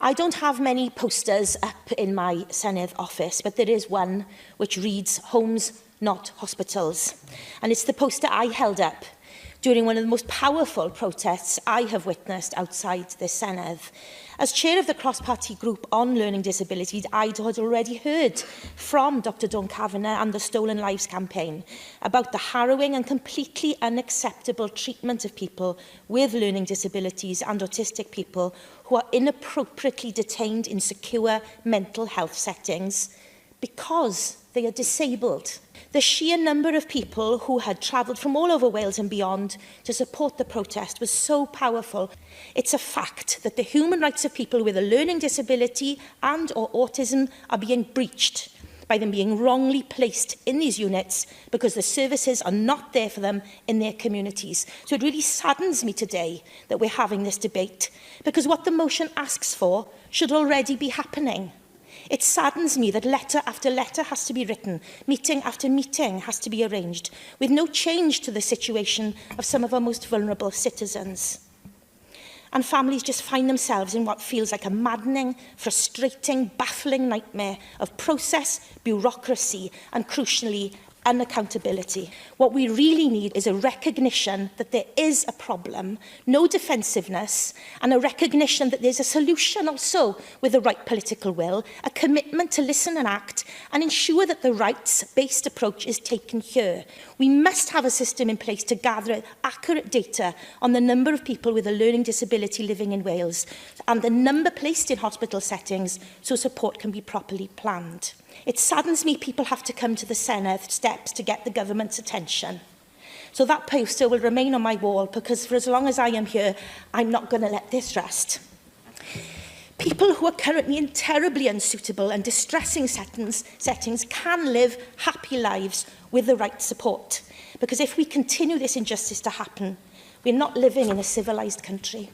I don't have many posters up in my Senedd office, but there is one which reads, "Homes, not hospitals." And it's the poster I held up during one of the most powerful protests I have witnessed outside this Senedd. As chair of the cross-party group on learning disabilities, I had already heard from Dr Dawn Kavanagh and the Stolen Lives campaign about the harrowing and completely unacceptable treatment of people with learning disabilities and autistic people who are inappropriately detained in secure mental health settings because they are disabled. The sheer number of people who had travelled from all over Wales and beyond to support the protest was so powerful. It's a fact that the human rights of people with a learning disability and or autism are being breached by them being wrongly placed in these units because the services are not there for them in their communities. So it really saddens me today that we're having this debate, because what the motion asks for should already be happening. It saddens me that letter after letter has to be written, meeting after meeting has to be arranged, with no change to the situation of some of our most vulnerable citizens. And families just find themselves in what feels like a maddening, frustrating, baffling nightmare of process, bureaucracy, and crucially, unaccountability. What we really need is a recognition that there is a problem, no defensiveness, and a recognition that there's a solution also with the right political will, a commitment to listen and act, and ensure that the rights-based approach is taken here. We must have a system in place to gather accurate data on the number of people with a learning disability living in Wales and the number placed in hospital settings so support can be properly planned. It saddens me people have to come to the Senedd steps to get the government's attention. So that poster will remain on my wall because for as long as I am here, I'm not going to let this rest. People who are currently in terribly unsuitable and distressing settings can live happy lives with the right support. Because if we continue this injustice to happen, we're not living in a civilised country.